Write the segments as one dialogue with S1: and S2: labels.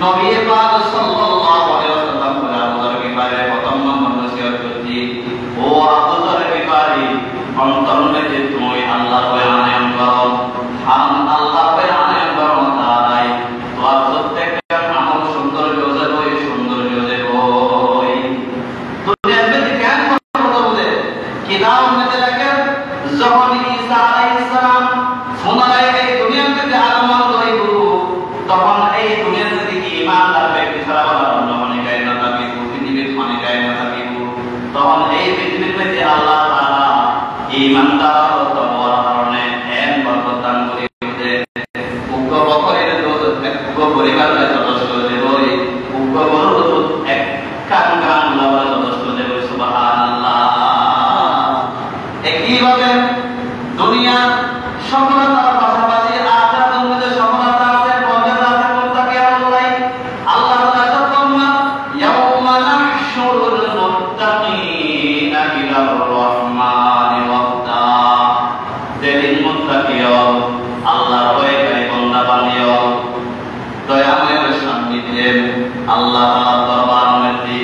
S1: নবী পাক সাল্লাল্লাহু আলাইহি ওয়াসাল্লাম বলে আবু যর গিফারি প্রথম নম্বর নসিহত করছি, ও আবু যর গিফারি, অন্তর থেকে তুমি আল্লাহর ভয় আনয়ন করো, আল্লাহর ভয় আনয়ন করো, তাই তোমার প্রত্যেকটা আমল সৌন্দর্য যাবে, সৌন্দর্য যাবে। দুনিয়ার মধ্যে কেন কথা বলে কিতাব মধ্যে লেখেন, যখন ঈসা আলাইহিস সালাম পুনরায় এই দুনিয়ার মধ্যে আগমন হইব, তখন এই দুনিয়ার মধ্যে ঈমানদার ব্যক্তি ছাড়া অন্য অনেকেই না থাকবে, পৃথিবীর অনেকেই না থাকবে। তখন এই পৃথিবীর মধ্যে আল্লাহ তাআলা ঈমানদার হওয়ার কারণে এক বরকত দান করে দিতে, উগ্র বকরের দুধ উগ্র পরিবারের যথেষ্ট দেব, উগ্র গরুর দুধ এক কান কান লাভার যথেষ্ট দেব। সুবহানাল্লাহ। একইভাবে দুনিয়া সফলতার পাশাপাশি আখিরাতের মধ্যে সফলতা আছে, মর্যাদা আছে মুত্তাকিয়াল্লাহ। আল্লাহ তাআলা ফরমান, ইয়াউমা নাহশুরুল মুত্তাকিনা ইলার রহমানি ওয়াফদা। যেদিন মুত্তাকিয়া আল্লাহর ভয়কারী বান্দা বানিও দয়াময়ের সান্নিধ্যে আল্লাহ তাআলার দরবারের মধ্যে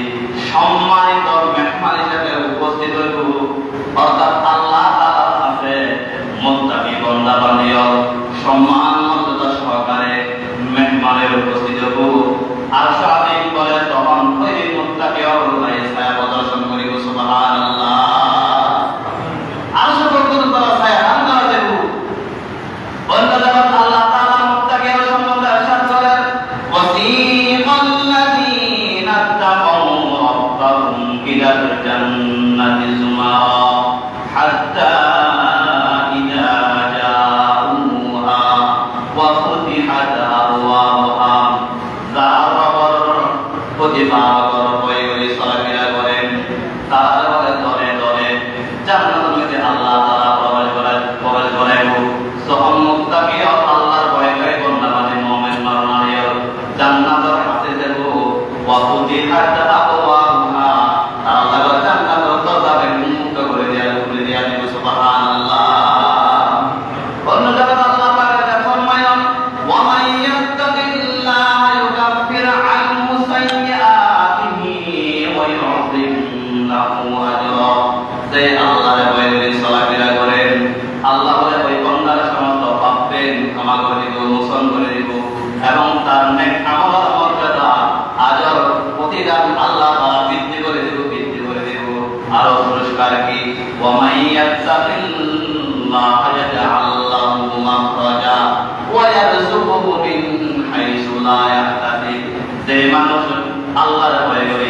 S1: সম্মানিত মেহমান হিসেবে উপস্থিত হইব। অর্থাৎ আল্লাহ তাআলার কাছে মুত্তাকি বান্দা বানিও সম্মান মর্যাদা সহকারে মেহমানের উপস্থিত হইব। আর সাদিক বলে তখন ওই মুত্তাকি আল্লাহ ছায়া প্রদর্শন করিব। সুবহানাল্লাহ। আর সকল তারা ছায়া রান্না দেব। অন্য জগৎ আল্লাহ তাআলা মুত্তাকিদের সম্বন্ধে ارشاد করেন, ওয়াসিকাল্লাযীনা তাকাউ রাব্বাহুম ইলাল জান্নাতি যুমারা হাত্তা ইযা জাউহা ওয়া ফুতিহাত আবওয়াবুহা। যারা প্রতিপালকের ভয় করে চলাফেরা করেন, তারা বলে দরে দরে জান্নাতের মধ্যে আল্লাহ তাআলা প্রবেশ করাইব। যখন মুত্তাকি আল্লাহর ভয়কারী বান্দা মানে মুমিন মাননীয় জান্নাতের কাছে যাব, ওয়া ফুতিহাত আবওয়াবুহা, আল্লাহ জান্নাতের দরজা উন্মুক্ত করে দেয়া দিব। সুবহানাল্লাহ। অন্য জায়গায় আল্লাহ পাক ফরমায়েন, ওয়া মান ইয়াত্তাকিল্লাহা ইউকাফির আনহু সাইয়্যাতিহি ওয়া ইউযিম লাহু আজরা। যে আল্লাহর ভয় করে চলাফেরা করেন, আল্লাহ বলে ওই বান্দার সমস্ত পাপকে ক্ষমা করে দিব, মোচন করে দিব, এবং তার নেক আমল মর্যাদা আজর প্রতিদান আল্লাহ তাআলা বৃদ্ধি করে দিব, বৃদ্ধি করে দিব। আর পুরস্কার কি, ওয়া মান ইয়াত্তাকিল্লাহা ইয়াজআল লাহু মাখরাজা ওয়া ইয়ারযুকুহু মিন হাইসু লা ইয়াহতাসিব। যে মানুষ আল্লাহর ভয় করে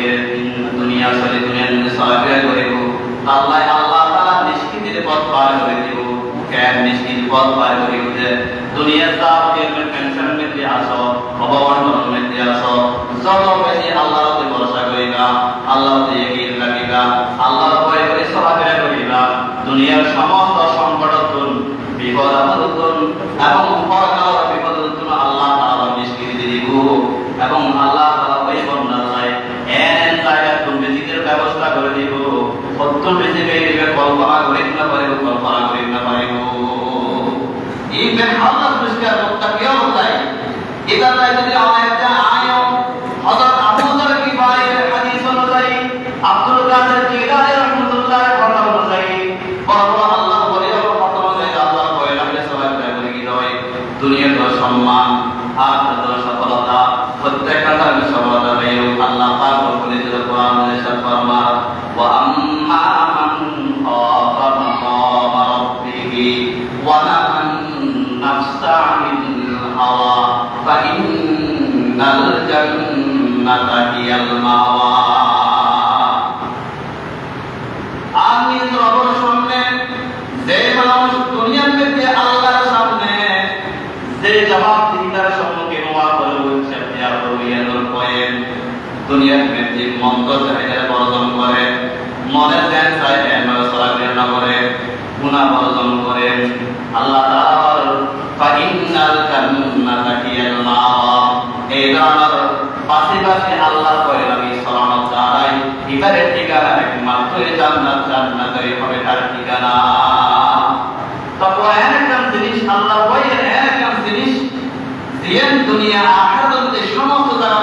S1: দুনিয়ার মধ্যে চলাফেরা করিব, আল্লাহ তাআলা নিষ্কৃতির পথ পার করে দিব। কেন নিষ্কৃতির পথ পার করে দিতে? দুনিয়ার চাপ টেনশন মধ্যে আসো, অবমাননার মধ্যে আসো, যত বেশি আল্লাহর উপর ভরসা করিবা, আল্লাহর উপর ইয়াকিন রাখিবা, আল্লাহর ভয় করে চলাফেরা করিবা, দুনিয়ার সমস্ত সংকট বিপদ আপদ এবং পরকালের বিপদ আল্লাহ তাআলা নিষ্কৃতি দিব। এবং আল্লাহ তাআলা ওই বান্দার এন জায়গা তুমি রিজিকের ব্যবস্থা করে দিব, সত্য রিজিকে দিবে, কল্পনা করি না পারিব, কল্পনা করি না পারিব। এই বেহাল্লা পুরস্কার মুত্তাকিয়া হতাই। এটার যদি আয়াতটা আয়ো হযরত আবু যর গিফারির হাদিস অনুযায়ী, আব্দুল কাদের জিলানী রাহমাতুল্লাহ কথা অনুযায়ী, আল্লাহ বলে কথা অনুযায়ী আল্লাহর ভয় লাগলে সবাই করে কি হয়, দুনিয়ার সম্মান আখিরাতের সফলতা, প্রত্যেকটা সফলতা পেয়ে আল্লাহ পাক বলেছেন কোরআনে ارشاد ফরমান, ওয়া আম্মা মান খাফা মাকামা রাব্বিহি ওয়া নাহান নাফসা আনিল হাওয়া ফাইন্নাল জান্নাতা হিয়াল মাওয়া। আমি রবের সামনে যে মানুষ দুনিয়ার মধ্যে আল্লাহর সামনে যে জবাবদিহিতার সম্মুখীন হওয়া করবে, সে আর দুনিয়ার পয়েন্ট দুনিয়ার মধ্যে মন্দ চাহিদা বর্জন করে, মনের ধ্যান চাই এমন চলাফেরা না করে, গুনাহ বর্জন করে, আল্লাহ তাআলার ফাইন্নাল জান্নাতা হিয়াল মাওয়া, এই ধরনের পাশাপাশি আল্লাহর ভয় লাগে চলানোর দ্বারাই ইবাদের ঠিকানা একমাত্র জান্নাত, জান্নাতই হবে তার ঠিকানা। তাকওয়া এমন জিনিস, আল্লাহর ভয় এমন জিনিস, যে দুনিয়া আখিরাতের সমস্ত যারা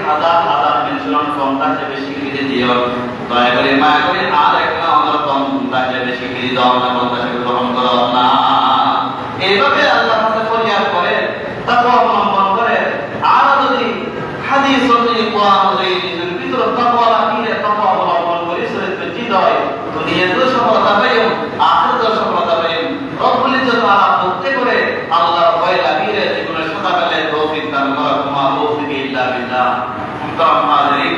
S1: হাজার হাজার ইনসুরেন্স কম থাকলে বেশি কিনে দিও, দয়া করে মায়া করে আর একটা আমার কম থাকলে বেশি কিনে দাও না, বলতে গ্রহণ করো না। এইভাবে আল্লাহর কাছে ফরিয়াদ করে তাকওয়া অবলম্বন করে। আর যদি হাদিস অনুযায়ী কোরআন অনুযায়ী নিজের ভিতরে তাকওয়া রাখিয়ে তাকওয়া অবলম্বন করে চরিত্র ঠিক হয়, দুনিয়াতেও সফলতা পাইও, আখিরাতেও সফলতা পাইও। রব্বুল ইজ্জত আলা বলতে করে আল্লাহর ভয় লাগিয়ে জীবনে সদাকালে তৌফিক দান করো। মা তৌফিক ইল্লা বিল্লাহ। মুহতারাম হাজিরিন,